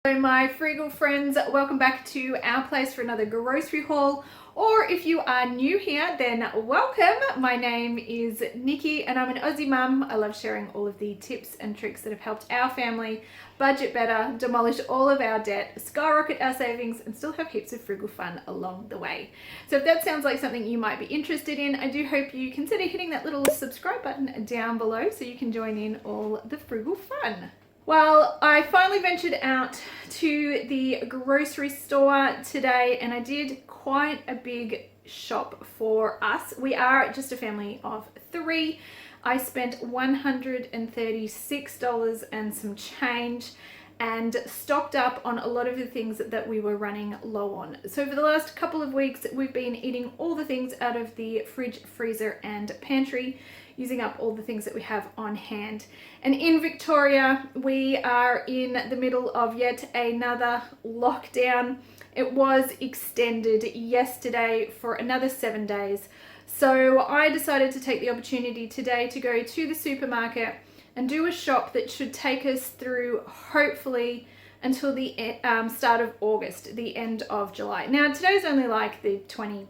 Hello my frugal friends, welcome back to our place for another grocery haul, or if you are new here then welcome. My name is Nikki and I'm an Aussie mum. I love sharing all of the tips and tricks that have helped our family budget better, demolish all of our debt, skyrocket our savings and still have heaps of frugal fun along the way. So if that sounds like something you might be interested in, I do hope you consider hitting that little subscribe button down below so you can join in all the frugal fun. Well, I finally ventured out to the grocery store today and I did quite a big shop for us. We are just a family of 3. I spent $136 and some change and stocked up on a lot of the things that we were running low on. So for the last couple of weeks, we've been eating all the things out of the fridge, freezer and pantry, using up all the things that we have on hand. And in Victoria, we are in the middle of yet another lockdown. It was extended yesterday for another 7 days. So I decided to take the opportunity today to go to the supermarket and do a shop that should take us through hopefully until the start of August, the end of July. Now today's only like the 20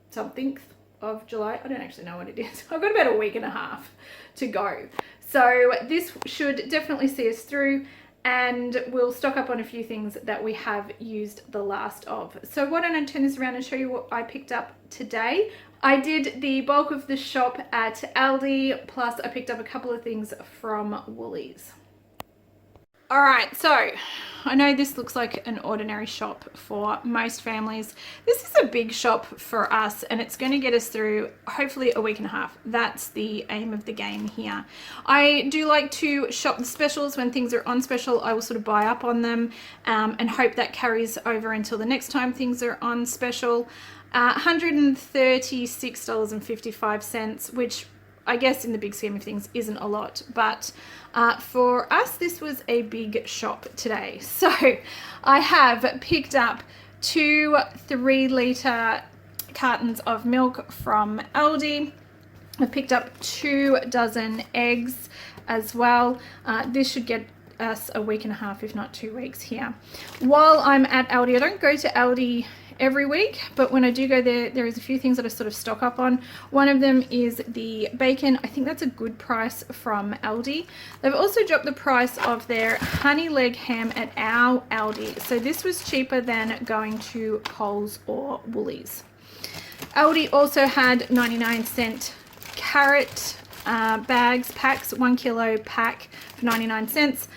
something of July. I don't actually know what it is. I've got about a week and a half to go. So this should definitely see us through and we'll stock up on a few things that we have used the last of. So why don't I turn this around and show you what I picked up today. I did the bulk of the shop at Aldi, plus I picked up a couple of things from Woolies. All right, so I know this looks like an ordinary shop for most families. This is a big shop for us and it's going to get us through hopefully a week and a half. That's the aim of the game here. I do like to shop the specials. When things are on special, I will sort of buy up on them and hope that carries over until the next time things are on special. $136.55, which I guess in the big scheme of things isn't a lot, but for us this was a big shop today. So I have picked up 2 3-litre cartons of milk from Aldi. I picked up 2 dozen eggs as well. This should get us a week and a half, if not 2 weeks here. While I'm at Aldi, I don't go to Aldi every week, but when I do go there, there is a few things that I sort of stock up on. One of them is the bacon. I think that's a good price from Aldi. They've also dropped the price of their honey leg ham at our Aldi. So this was cheaper than going to Coles or Woolies. Aldi also had 99-cent carrot packs, 1 kilo pack for 99 cents.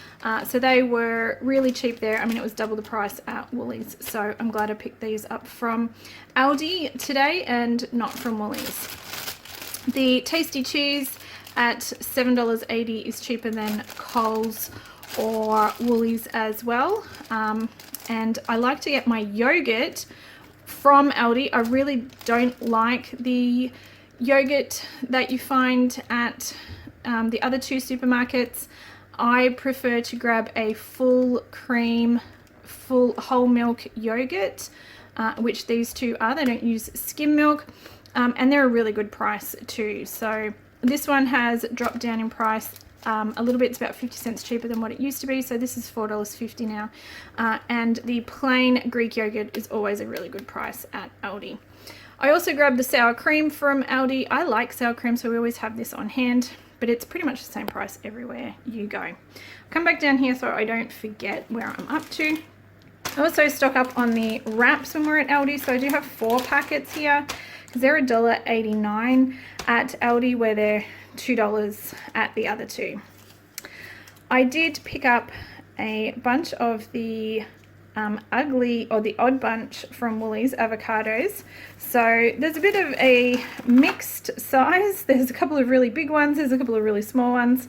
So they were really cheap there. I mean, it was double the price at Woolies. So I'm glad I picked these up from Aldi today and not from Woolies. The tasty cheese at $7.80 is cheaper than Coles or Woolies as well. And I like to get my yogurt from Aldi. I really don't like the yogurt that you find at the other 2 supermarkets. I prefer to grab a full cream, full whole milk yogurt, which these 2 are. They don't use skim milk, and they're a really good price too. So this one has dropped down in price a little bit. It's about 50 cents cheaper than what it used to be. So this is $4.50 now. And the plain Greek yogurt is always a really good price at Aldi. I also grabbed the sour cream from Aldi. I like sour cream, so we always have this on hand, but it's pretty much the same price everywhere you go. Come back down here so I don't forget where I'm up to. I also stock up on the wraps when we're at Aldi, so I do have 4 packets here because they're $1.89 at Aldi, where they're $2 at the other 2. I did pick up a bunch of the ugly or the odd bunch from Woolies avocados. So there's a bit of a mixed size. There's a couple of really big ones, there's a couple of really small ones,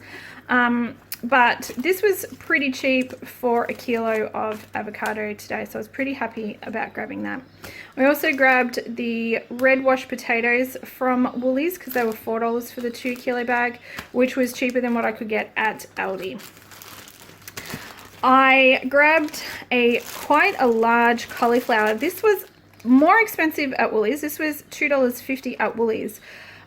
but this was pretty cheap for a kilo of avocado today, so I was pretty happy about grabbing that. I also grabbed the red wash potatoes from Woolies because they were $4 for the 2 kilo bag, which was cheaper than what I could get at Aldi. I grabbed quite a large cauliflower. This was more expensive at Woolies. This was $2.50 at Woolies.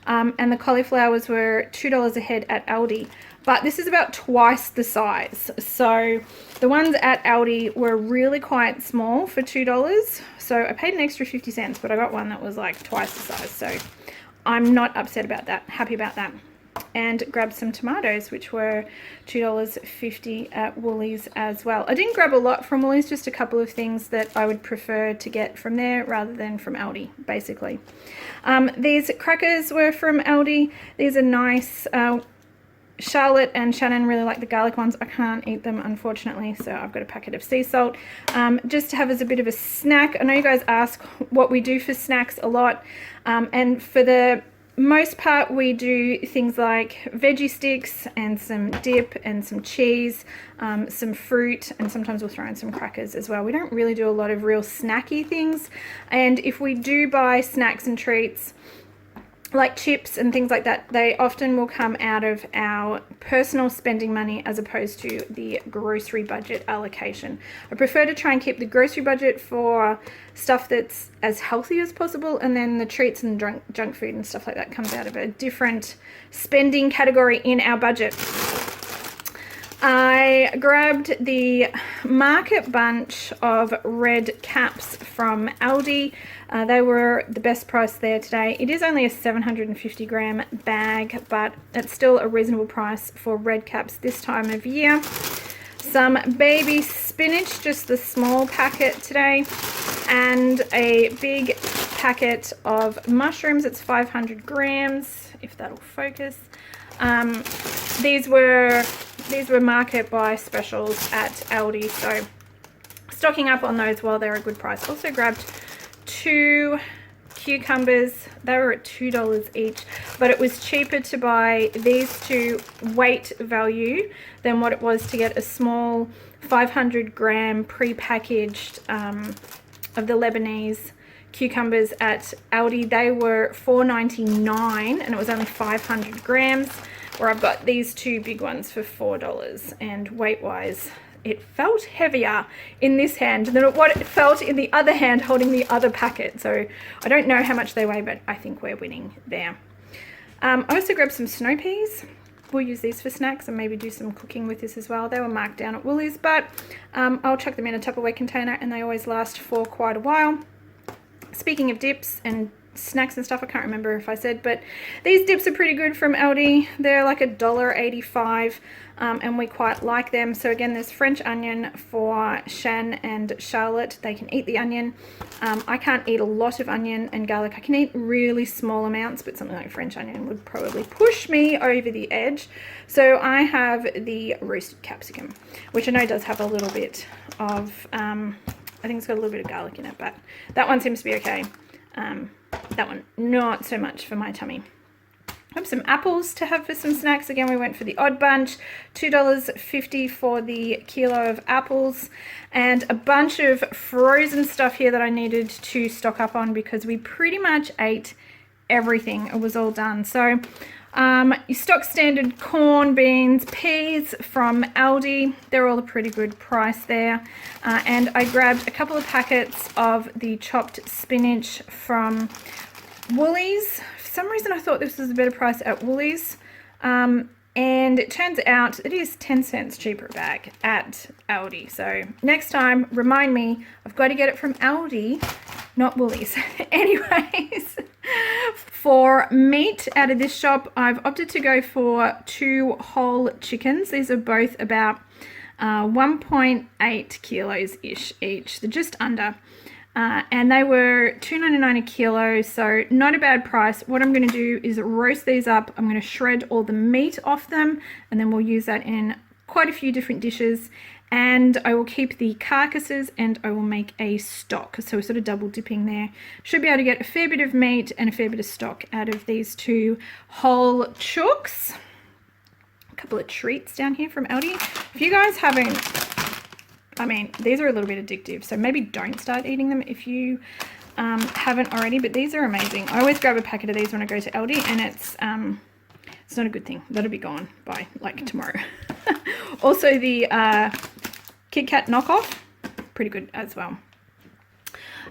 And the cauliflowers were $2 a head at Aldi. but this is about twice the size. So the ones at Aldi were really quite small for $2. So I paid an extra 50 cents, but I got one that was like twice the size. So I'm not upset about that, happy about that. And grabbed some tomatoes, which were $2.50 at Woolies as well. I didn't grab a lot from Woolies, just a couple of things that I would prefer to get from there rather than from Aldi, basically. These crackers were from Aldi. These are nice. Charlotte and Shannon really like the garlic ones. I can't eat them, unfortunately, so I've got a packet of sea salt just to have as a bit of a snack. I know you guys ask what we do for snacks a lot, and for the most part we do things like veggie sticks and some dip and some cheese, some fruit, and sometimes we'll throw in some crackers as well. We don't really do a lot of real snacky things, and if we do buy snacks and treats like chips and things like that, they often will come out of our personal spending money as opposed to the grocery budget allocation. I prefer to try and keep the grocery budget for stuff that's as healthy as possible, and then the treats and junk food and stuff like that comes out of a different spending category in our budget. I grabbed the Market Bunch of red caps from Aldi. They were the best price there today. It is only a 750 gram bag, but it's still a reasonable price for red caps this time of year. Some baby spinach, just the small packet today, and a big packet of mushrooms. It's 500 grams, if that'll focus. These were Market Buy specials at Aldi, so stocking up on those while they're a good price. Also grabbed 2 cucumbers. They were at $2 each, but it was cheaper to buy these two weight value than what it was to get a small 500 gram pre-packaged of the Lebanese cucumbers at Aldi. They were $4.99 and it was only 500 grams, where I've got these two big ones for $4, and weight wise it felt heavier in this hand than what it felt in the other hand holding the other packet. So I don't know how much they weigh, but I think we're winning there. I also grabbed some snow peas. We'll use these for snacks and maybe do some cooking with this as well. They were marked down at Woolies, but I'll chuck them in a Tupperware container and they always last for quite a while. Speaking of dips and snacks and stuff, I can't remember if I said, but these dips are pretty good from Aldi. They're like $1.85, and we quite like them. So again, there's French onion for Shan and Charlotte. They can eat the onion. I can't eat a lot of onion and garlic. I can eat really small amounts, but something like French onion would probably push me over the edge. So I have the roasted capsicum, which I know does have a little bit of I think it's got a little bit of garlic in it, but that one seems to be okay. That one, not so much for my tummy. I have some apples to have for some snacks. Again, we went for the odd bunch, $2.50 for the kilo of apples, and a bunch of frozen stuff here that I needed to stock up on because we pretty much ate everything. It was all done. So your stock standard corn, beans, peas from Aldi. They're all a pretty good price there. And I grabbed a couple of packets of the chopped spinach from Woolies. For some reason I thought this was a better price at Woolies. And it turns out it is 10 cents cheaper a bag at Aldi. So next time, remind me, I've got to get it from Aldi, not Woolies. Anyways, for meat out of this shop, I've opted to go for 2 whole chickens. These are both about 1.8 kilos-ish each. They're just under. And they were $2.99 a kilo, so not a bad price. What I'm going to do is roast these up. I'm going to shred all the meat off them, and then we'll use that in quite a few different dishes. And I will keep the carcasses and I will make a stock. So we're sort of double dipping there. Should be able to get a fair bit of meat and a fair bit of stock out of these 2 whole chooks. A couple of treats down here from Aldi. If you guys haven't, I mean, these are a little bit addictive, so maybe don't start eating them if you haven't already, but these are amazing. I always grab a packet of these when I go to Aldi, and it's not a good thing. That'll be gone by like tomorrow. Also the Kit Kat knockoff, pretty good as well.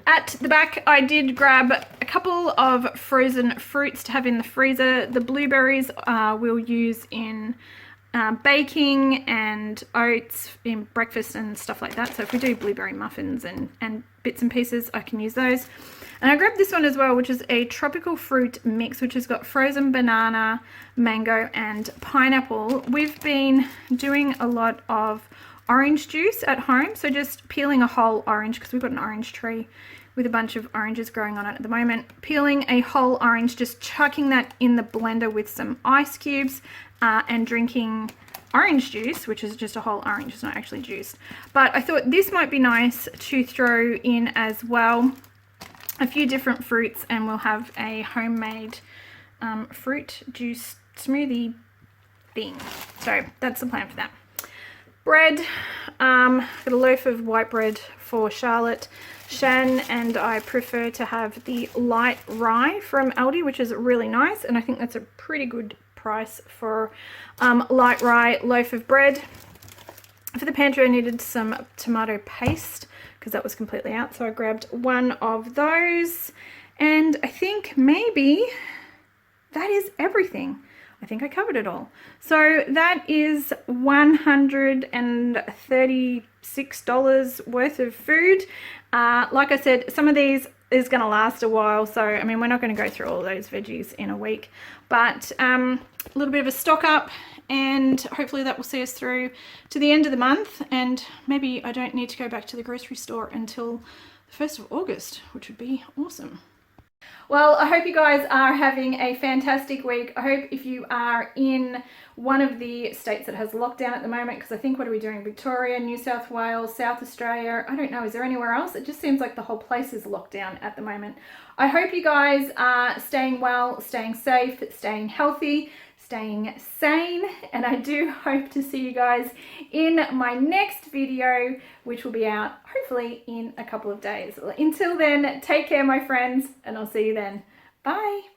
At the back, I did grab a couple of frozen fruits to have in the freezer. The blueberries we'll use in baking and oats in breakfast and stuff like that. So if we do blueberry muffins and bits and pieces, I can use those. And I grabbed this one as well, which is a tropical fruit mix, which has got frozen banana, mango, and pineapple. We've been doing a lot of orange juice at home, so just peeling a whole orange, because we've got an orange tree with a bunch of oranges growing on it at the moment. Peeling a whole orange, just chucking that in the blender with some ice cubes, and drinking orange juice, which is just a whole orange, it's not actually juiced. But I thought this might be nice to throw in as well. A few different fruits, and we'll have a homemade fruit juice smoothie thing. So that's the plan for that. Bread, got a loaf of white bread for Charlotte. Shan and I prefer to have the light rye from Aldi, which is really nice, and I think that's a pretty good price for light rye loaf of bread. For the pantry, I needed some tomato paste because that was completely out, so I grabbed one of those, and I think maybe that is everything. I think I covered it all. So that is $136 worth of food. Like I said, some of these is going to last a while, so I mean, we're not going to go through all those veggies in a week, but a little bit of a stock up, and hopefully that will see us through to the end of the month, and maybe I don't need to go back to the grocery store until the 1st of August, which would be awesome. Well, I hope you guys are having a fantastic week. I hope if you are in one of the states that has lockdown at the moment, because I think, what are we doing? Victoria, New South Wales, South Australia, I don't know, is there anywhere else? It just seems like the whole place is locked down at the moment. I hope you guys are staying well, staying safe, staying healthy, staying sane, and I do hope to see you guys in my next video, which will be out hopefully in a couple of days. Until then, take care, my friends, and I'll see you then. Bye.